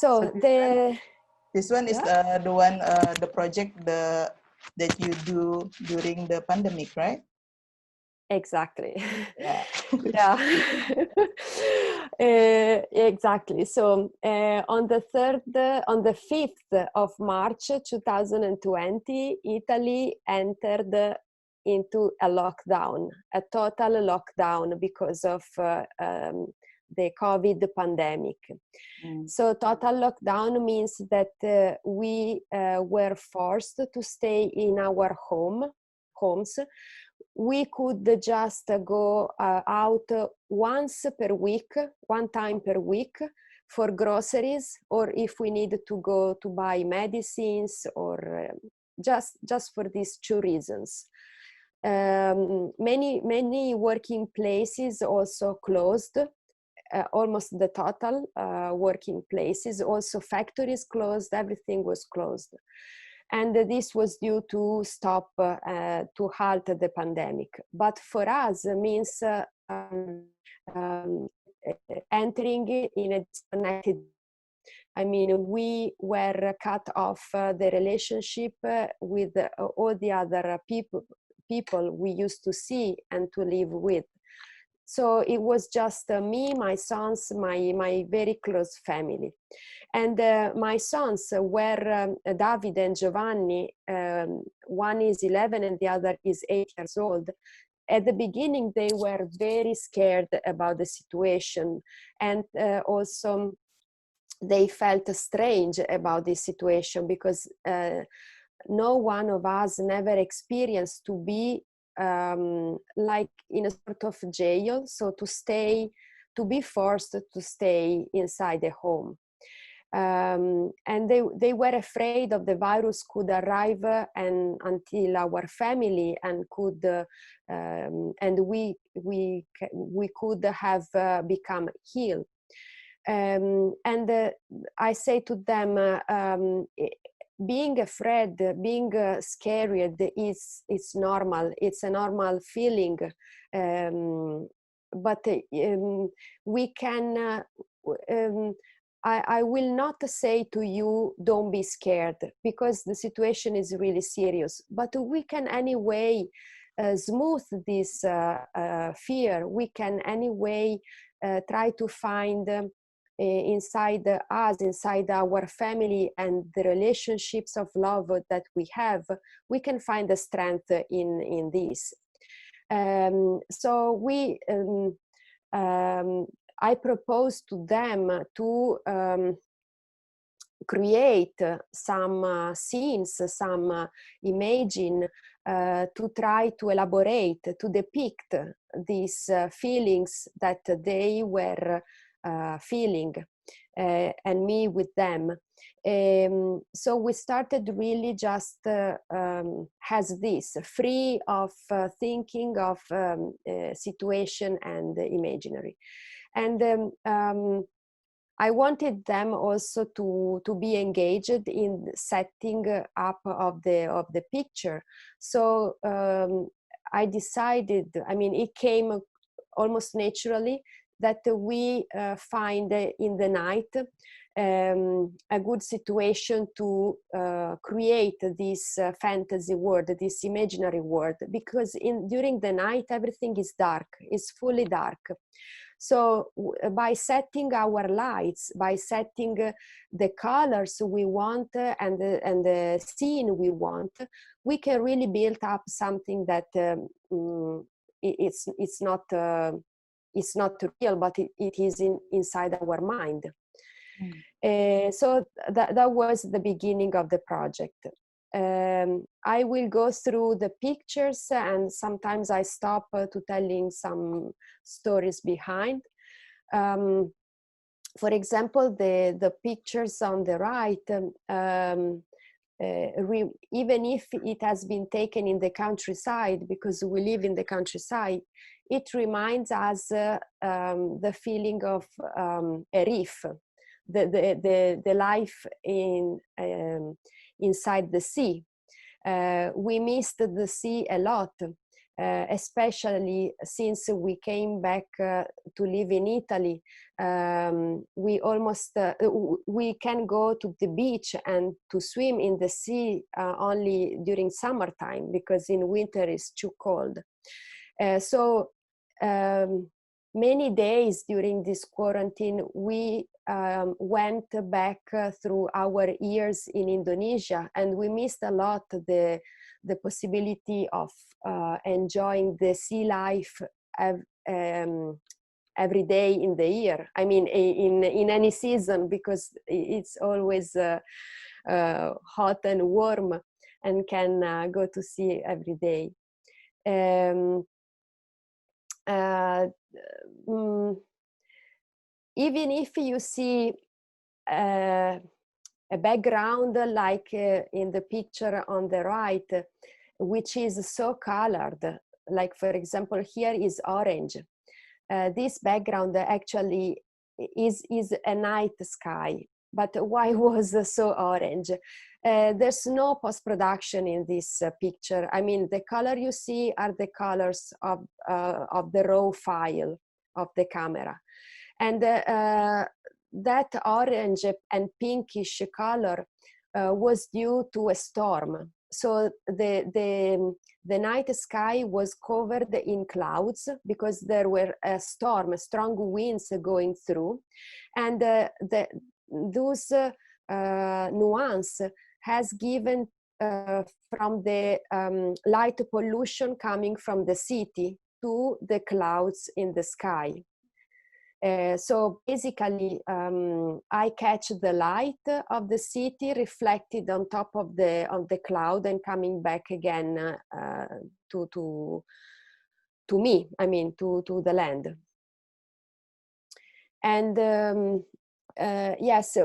So this one is yeah, the one, the project that you do during the pandemic, right? exactly. Yeah. Yeah. Exactly. So on the 5th of March 2020, Italy entered into a lockdown, a total lockdown because of the COVID pandemic. Mm. So total lockdown means that we were forced to stay in our homes. We could just go out once per week, one time per week, for groceries, or if we need to go to buy medicines, or just for these two reasons. Many working places also closed, almost the total working places. Also factories closed, everything was closed. And this was due to to halt the pandemic. But for us, it means um, entering in a disconnected. I mean, we were cut off the relationship with all the other people we used to see and to live with. So it was just me, my sons, my very close family. And my sons were David and Giovanni. One is 11 and the other is 8 years old. At the beginning, they were very scared about the situation, and also they felt strange about this situation, because no one of us never experienced to be like in a sort of jail, so to be forced to stay inside the home. And they were afraid of the virus could arrive and until our family, and could and we could have become ill. And I say to them, being afraid, being scared it's normal. It's a normal feeling, but we can. I will not say to you, don't be scared, because the situation is really serious. But we can anyway smooth this fear. We can anyway try to find inside us, inside our family, and the relationships of love that we have, we can find the strength in this. So I propose to them to create some scenes, some imaging, to try to elaborate, to depict these feelings that they were feeling, and me with them. So we started really just as this, free of thinking of situation and imaginary. And I wanted them also to be engaged in setting up of the picture. So I decided, I mean, it came almost naturally, that we find in the night a good situation to create this fantasy world, this imaginary world, because during the night everything is dark, is fully dark. So by setting our lights, by setting the colors we want and the scene we want, we can really build up something that it's not real, but it is inside our mind. So that was the beginning of the project. I will go through the pictures, and sometimes I stop to telling some stories behind. For example, the pictures on the right, even if it has been taken in the countryside, because we live in the countryside, it reminds us the feeling of a reef, the life inside the sea. We missed the sea a lot, especially since we came back to live in Italy. We can go to the beach and to swim in the sea only during summertime, because in winter it's too cold. So many days during this quarantine, we went back through our years in Indonesia, and we missed a lot the possibility of enjoying the sea life every day in the year. I mean, in any season, because it's always hot and warm, and can go to sea every day. Even if you see a background like in the picture on the right, which is so colored, like for example here is orange. This background actually is a night sky, but why was so orange? There's no post-production in this picture. I mean, the color you see are the colors of the raw file of the camera. And that orange and pinkish color was due to a storm. So the night sky was covered in clouds because there were a storm, strong winds going through. And those nuance has given from the light pollution coming from the city to the clouds in the sky. So basically, I catch the light of the city reflected on top of the cloud and coming back again to me. I mean, to the land. And yes,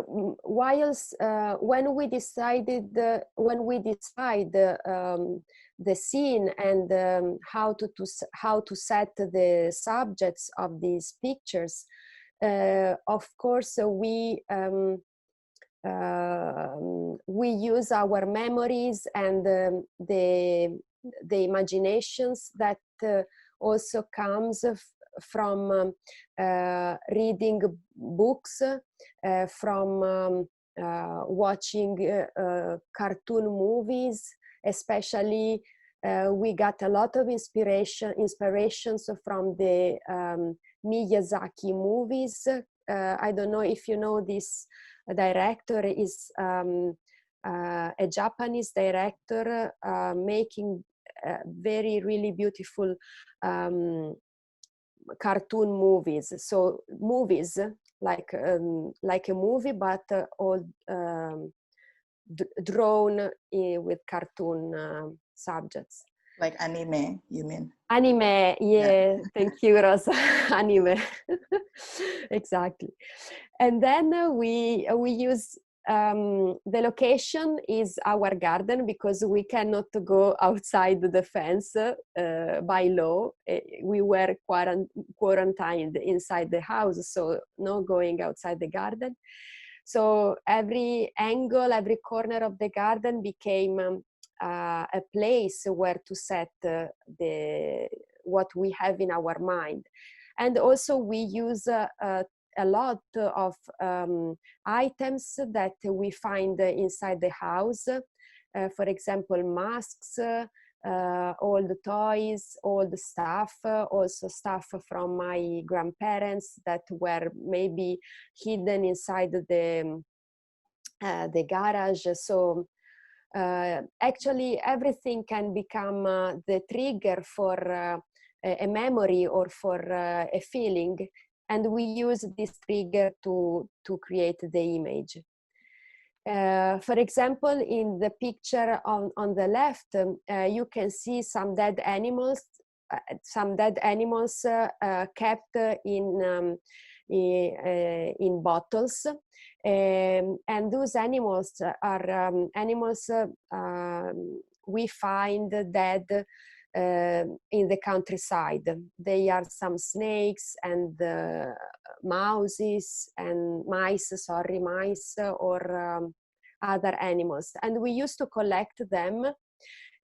whilst when we decide the scene and how to set the subjects of these pictures, of course we use our memories and the imaginations that also comes from reading books, from watching cartoon movies. Especially, we got a lot of inspirations from the Miyazaki movies. I don't know if you know this director is a Japanese director making very really beautiful cartoon movies. So movies like a movie, but all drawn with cartoon subjects. Like anime, you mean? Anime, yeah. Thank you, Rosa. Anime, exactly. And then we use the location is our garden because we cannot go outside the fence by law. We were quarantined inside the house, so no going outside the garden. So every angle, every corner of the garden became a place where to set what we have in our mind. And also we use a lot of items that we find inside the house. For example, masks, all the toys, all the stuff, also stuff from my grandparents that were maybe hidden inside the garage. So actually everything can become the trigger for a memory or for a feeling, and we use this trigger to create the image. For example, in the picture on the left, you can see some dead animals kept in bottles. And those animals are animals we find dead in the countryside. They are some snakes and mice or other animals. And we used to collect them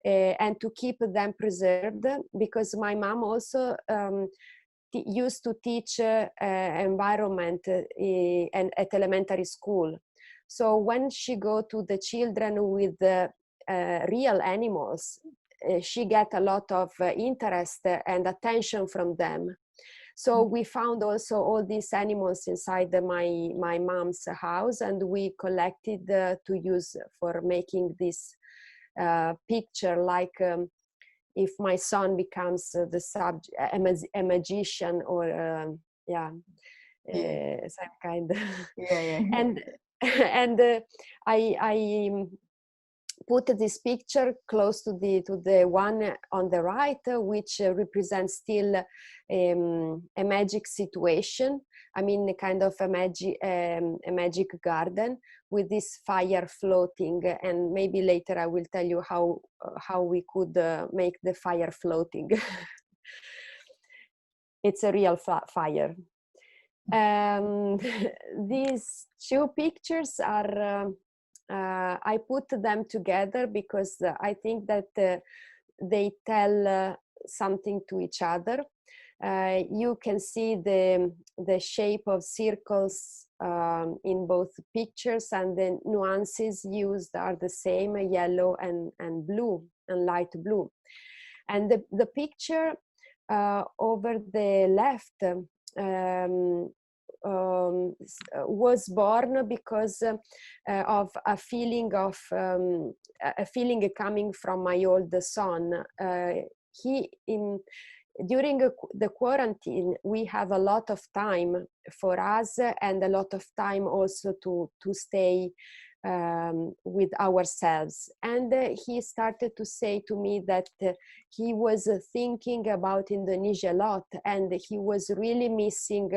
and to keep them preserved, because my mom also used to teach environment and at elementary school. So when she go to the children with real animals, she get a lot of interest and attention from them. So we found also all these animals inside my mom's house, and we collected to use for making this picture, like if my son becomes the subject, a magician, or some kind. Yeah. And I put this picture close to the one on the right, which represents still a magic situation. I mean, a kind of a magic garden with this fire floating. And maybe later I will tell you how we could make the fire floating. It's a real fire. These two pictures are, I put them together because I think that they tell something to each other. You can see the shape of circles in both pictures, and the nuances used are the same, yellow and blue and light blue. And the picture over the left was born because of a feeling coming from my old son. During the quarantine, we have a lot of time for us, and a lot of time also to stay with ourselves. And he started to say to me that he was thinking about Indonesia a lot, and he was really missing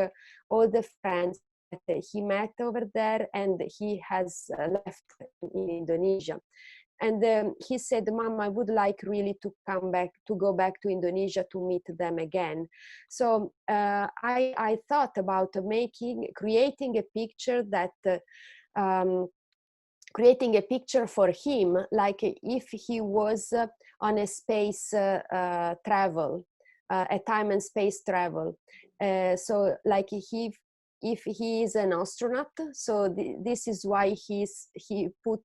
all the friends that he met over there, and he has left in Indonesia. And he said, "Mom, I would like really to go back to Indonesia to meet them again." So I thought about creating a picture creating a picture for him, like if he was on a space travel, a time and space travel. So like if he is an astronaut, so this is why he put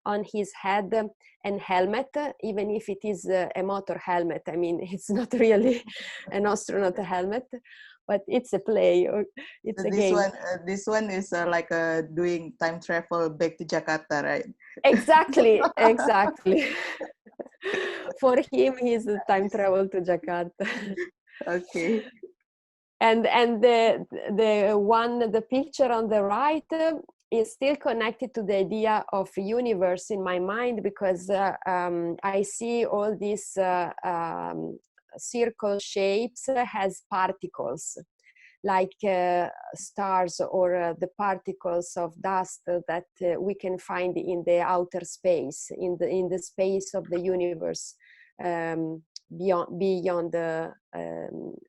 on his head an helmet, even if it is a motor helmet. I mean, it's not really an astronaut helmet, but it's a play, or it's a game. This one is like doing time travel back to Jakarta, right? Exactly. For him, he's a time travel to Jakarta. Okay. And the picture on the right is still connected to the idea of universe in my mind, because I see all these circle shapes has particles, like stars, or the particles of dust that we can find in the outer space, in the space of the universe, beyond the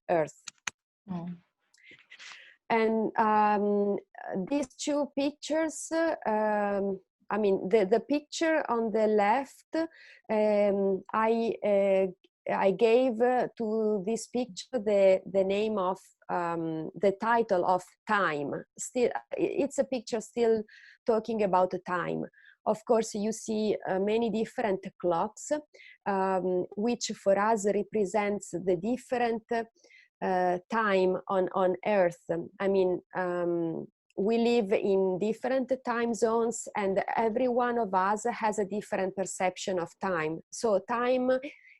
Earth. And these two pictures, I mean, the picture on the left, I gave to this picture the name of the title of Time. Still, it's a picture still talking about time. Of course, you see many different clocks, which for us represents the different time on Earth. I mean, we live in different time zones, and every one of us has a different perception of time. So time,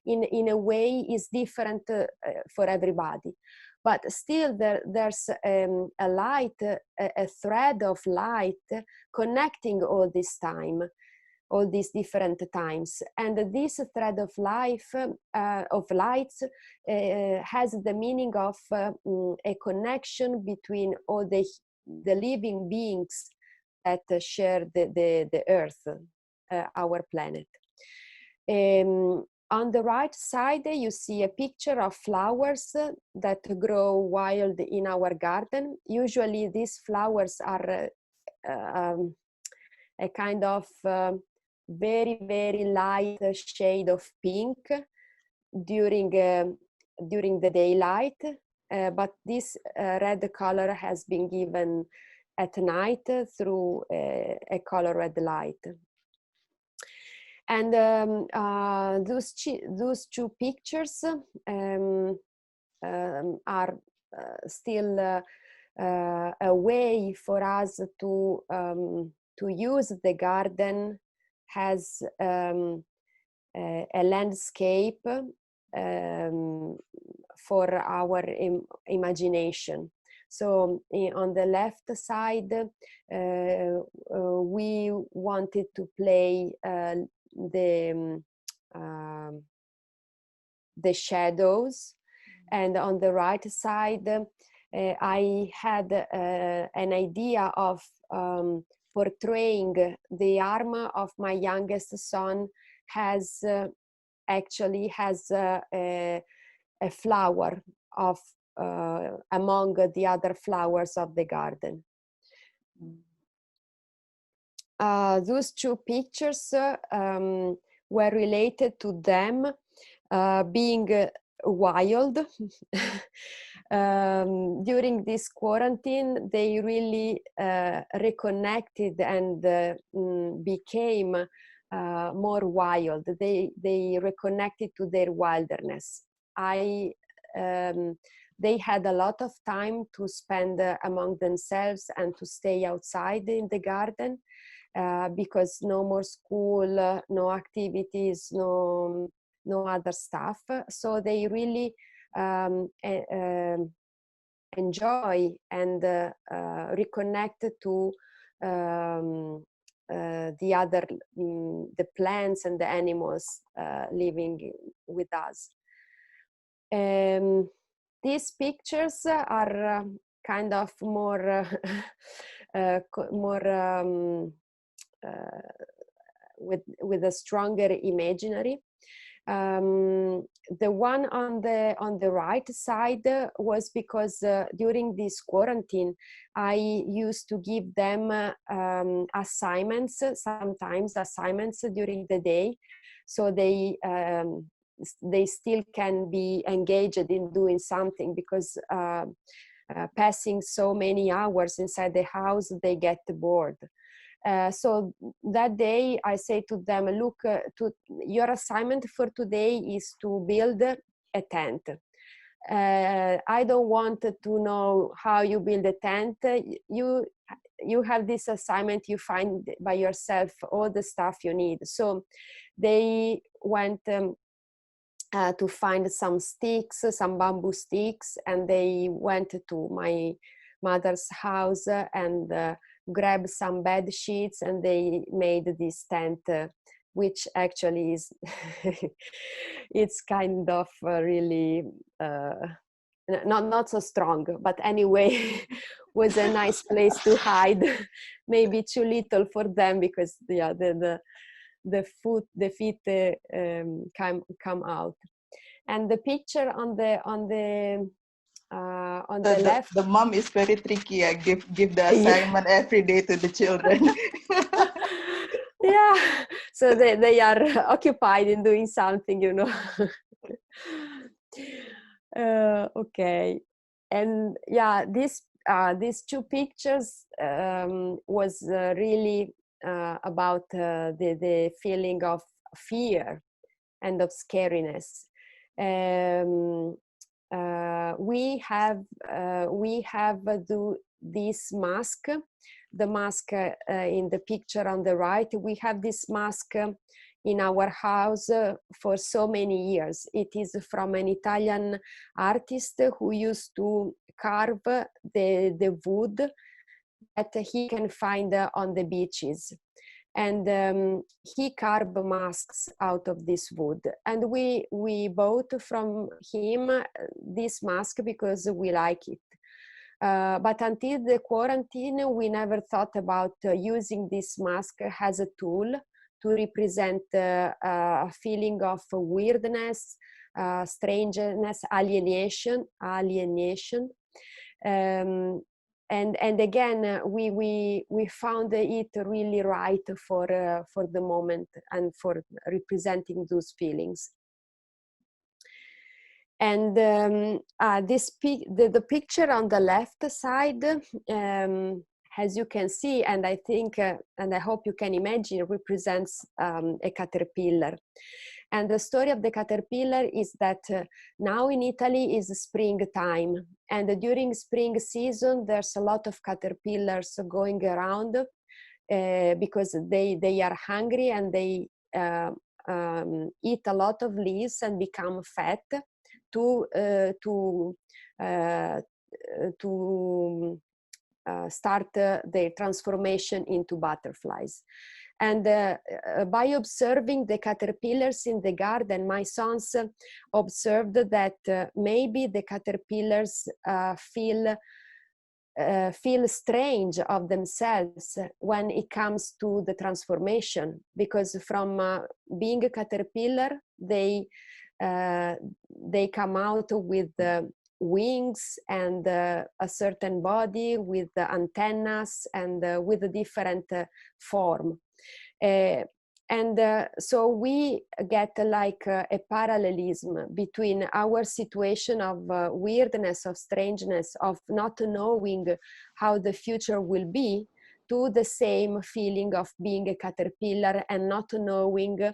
in a way, is different for everybody. But still, there's a light, a thread of light connecting all this time, all these different times. And this thread of life, of lights, has the meaning of a connection between all the living beings that share the Earth, our planet. On the right side, you see a picture of flowers that grow wild in our garden. Usually these flowers are a kind of very, very light shade of pink during the daylight, but this red color has been given at night through a colored light. And those two pictures are still a way for us to use the garden as a landscape for our imagination. So on the left side, we wanted to play the shadows, and on the right side, I had an idea of portraying the arm of my youngest son actually has a flower of among the other flowers of the garden. Those two pictures were related to them being wild. During this quarantine, they really reconnected and became more wild. They reconnected to their wilderness. They had a lot of time to spend among themselves and to stay outside in the garden because no more school, no activities, no other stuff. So they really enjoy and reconnect to the other, the plants and the animals living with us. These pictures are kind of more with a stronger imaginary. The one on the right side was because during this quarantine I used to give them assignments, sometimes assignments during the day, so they still can be engaged in doing something, because passing so many hours inside the house, they get bored. So that day I say to them, look, your assignment for today is to build a tent. I don't want to know how you build a tent. You have this assignment, you find by yourself all the stuff you need. So they went to find some sticks, some bamboo sticks, and they went to my mother's house and grabbed some bed sheets, and they made this tent, which actually is it's kind of really not so strong, but anyway was a nice place to hide. Maybe too little for them, because yeah, the feet come out. And the picture on the left, the mom is very tricky. I give the assignment every day to the children. Yeah, so they are occupied in doing something, you know. Okay, and yeah, these two pictures was really about the feeling of fear and of scariness. We have this mask, the mask in the picture on the right. We have this mask in our house for so many years. It is from an Italian artist who used to carve the wood that he can find on the beaches. And he carved masks out of this wood, and we bought from him this mask because we like it. But until the quarantine, we never thought about using this mask as a tool to represent a feeling of weirdness, strangeness, alienation. and again, we found it really right for the moment and for representing those feelings. And the picture on the left side, as you can see, and I think, and I hope you can imagine, represents a caterpillar. And the story of the caterpillar is that now in Italy is springtime, and during spring season there's a lot of caterpillars going around because they are hungry and they eat a lot of leaves and become fat to start their transformation into butterflies. And by observing the caterpillars in the garden, my sons observed that maybe the caterpillars feel strange of themselves when it comes to the transformation, because from being a caterpillar, they come out with wings and a certain body with the antennas and with a different form. So we get like a parallelism between our situation of weirdness, of strangeness, of not knowing how the future will be, to the same feeling of being a caterpillar and not knowing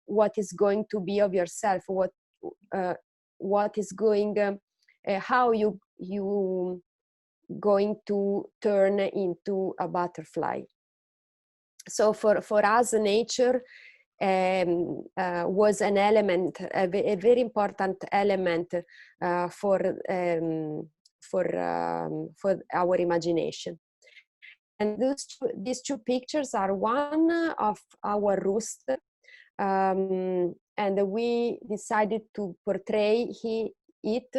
what is going to be of yourself, what is going, how you going to turn into a butterfly. So for us, nature was an element, a very important element for our imagination. And these two pictures are one of our rooster, and we decided to portray it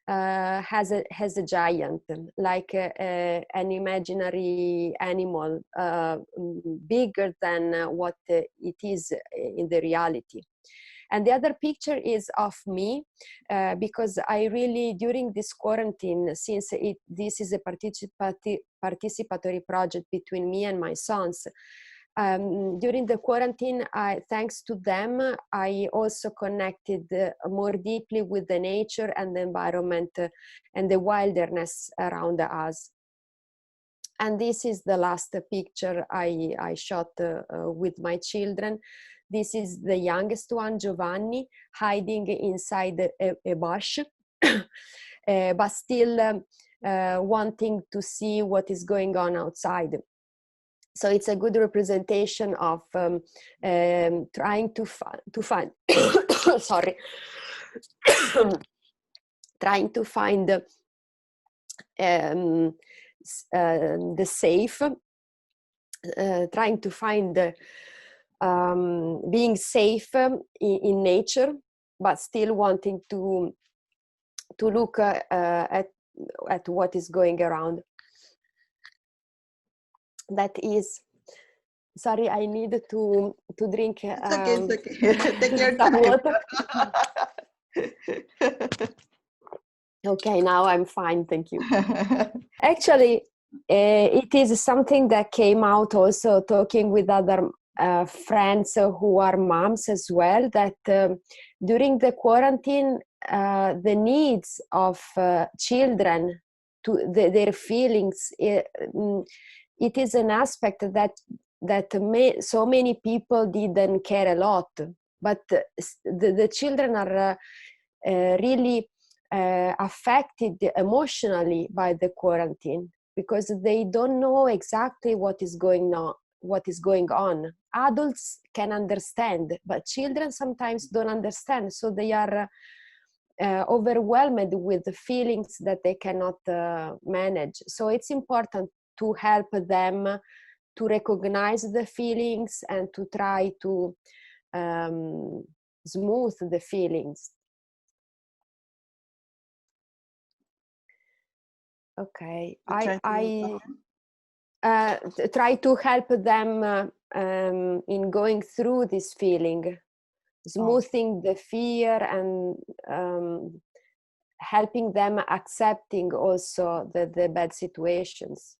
has a giant, like an imaginary animal, bigger than what it is in the reality. And the other picture is of me, because I really, during this quarantine, since this is a participatory project between me and my sons, during the quarantine, thanks to them, I also connected more deeply with the nature and the environment and the wilderness around us. And this is the last picture I shot with my children. This is the youngest one, Giovanni, hiding inside a bush, but still wanting to see what is going on outside. So it's a good representation of trying to find sorry, trying to find the safe, trying to find being safe in nature, but still wanting to look at what is going around. That is, sorry, I need to drink it's okay. Take your some time. water. Okay, now I'm fine, thank you. Actually, it is something that came out also talking with other friends who are moms as well, that during the quarantine, the needs of children, to their feelings, it is an aspect that so many people didn't care a lot, but the children are really affected emotionally by the quarantine, because they don't know exactly what is going on. Adults can understand, but children sometimes don't understand, so they are overwhelmed with the feelings that they cannot manage. So it's important to help them to recognize the feelings and to try to smooth the feelings. Okay, I try to help them in going through this feeling, smoothing the fear and helping them accepting also the bad situations.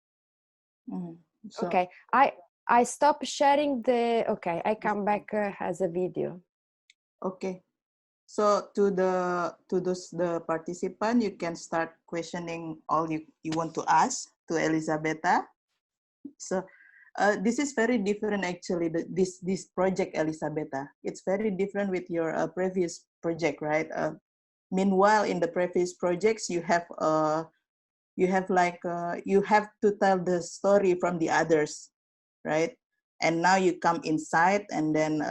So, okay, I stop sharing the, okay, I come back as a video. okay. So to the participant, you can start questioning all you want to ask to Elisabetta. So this is very different actually. This project, Elisabetta, it's very different with your previous project, right? Meanwhile, in the previous projects, you have like you have to tell the story from the others, right? And now you come inside and then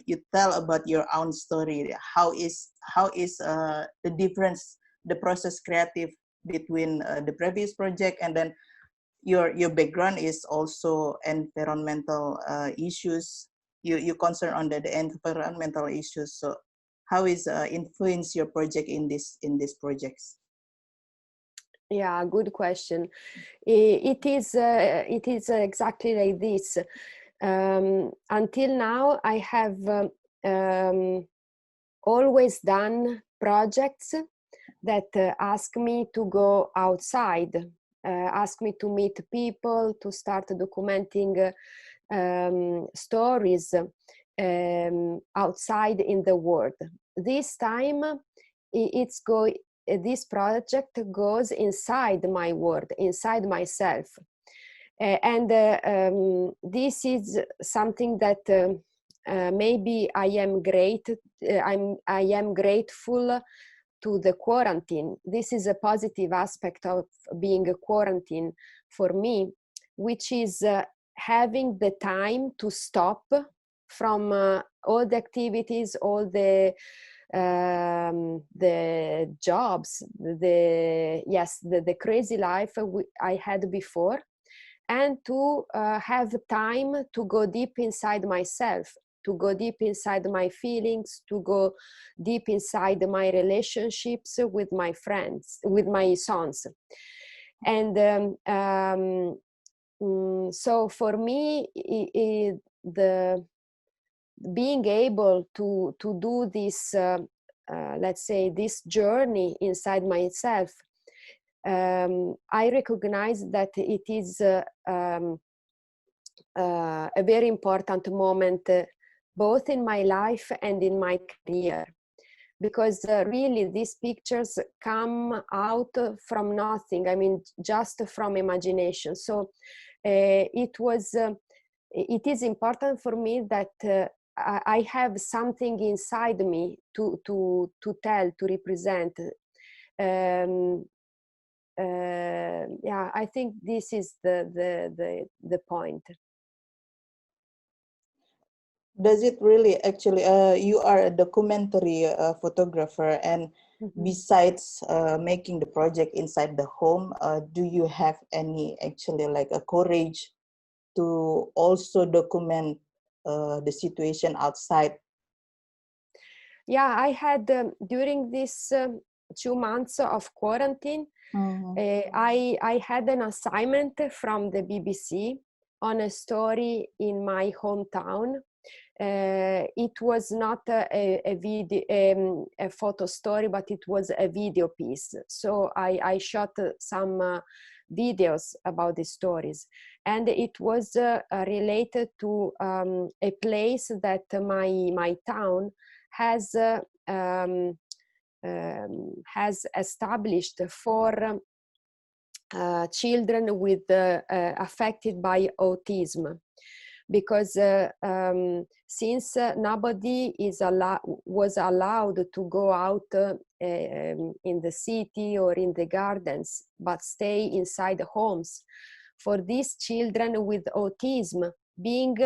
you tell about your own story. How is the difference, the process creative between the previous project, and then your background is also environmental issues. You concern on the environmental issues. So how is influence your project in these projects? Yeah, good question. It is exactly like this. Until now, I have always done projects that ask me to go outside, ask me to meet people, to start documenting stories outside in the world. This time, this project goes inside my world, inside myself. This is something that maybe I am grateful to the quarantine. This is a positive aspect of being a quarantine for me, which is having the time to stop from all the activities, all the jobs, the crazy life I had before, and to have time to go deep inside myself, to go deep inside my feelings, to go deep inside my relationships with my friends, with my sons. And so for me, the being able to do this, let's say, this journey inside myself, I recognize that it is a very important moment, both in my life and in my career, because really these pictures come out from nothing. I mean, just from imagination. So it is important for me that I have something inside me to tell, to represent. Yeah, I think this is the point. Does it really actually, you are a documentary photographer, and besides making the project inside the home, do you have any actually like a courage to also document the situation outside? Yeah, I had during this 2 months of quarantine, I had an assignment from the BBC on a story in my hometown. It was not a video, a photo story, but it was a video piece. So I shot some videos about the stories, and it was related to a place that my town has established for children with affected by autism, because since nobody was allowed to go out in the city or in the gardens, but stay inside the homes, for these children with autism, being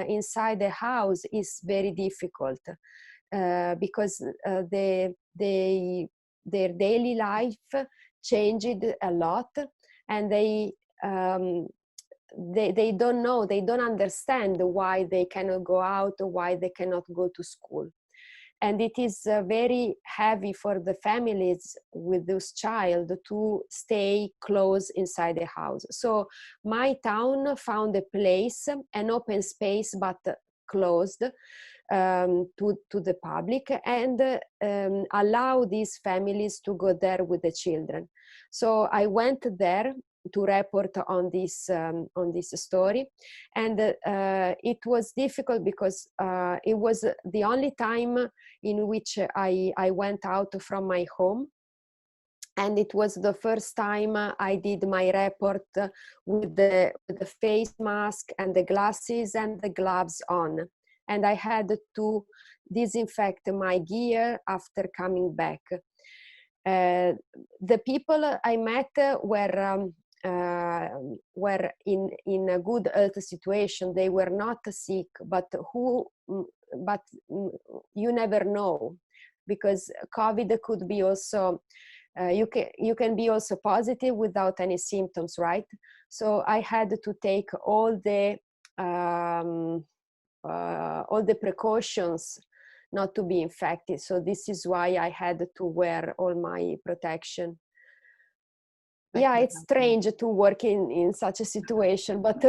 inside the house is very difficult, because their daily life changed a lot, and they don't know, they don't understand why they cannot go out, why they cannot go to school. And it is very heavy for the families with this child to stay close inside the house. So my town found a place, an open space, but closed to the public, and allow these families to go there with the children. So I went there to report on this story, and it was difficult because it was the only time in which I went out from my home, and it was the first time I did my report with the face mask and the glasses and the gloves on, and I had to disinfect my gear after coming back. The people I met were in a good health situation. They were not sick, but you never know, because COVID could be also, you can be also positive without any symptoms, right? So I had to take all the precautions not to be infected. So this is why I had to wear all my protection. Yeah, it's strange to work in such a situation, but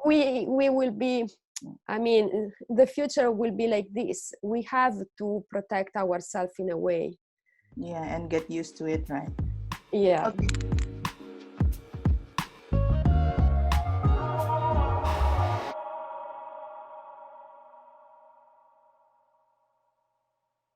we will be, I mean, the future will be like this. We have to protect ourselves in a way. Yeah, and get used to it, right? Yeah. Okay.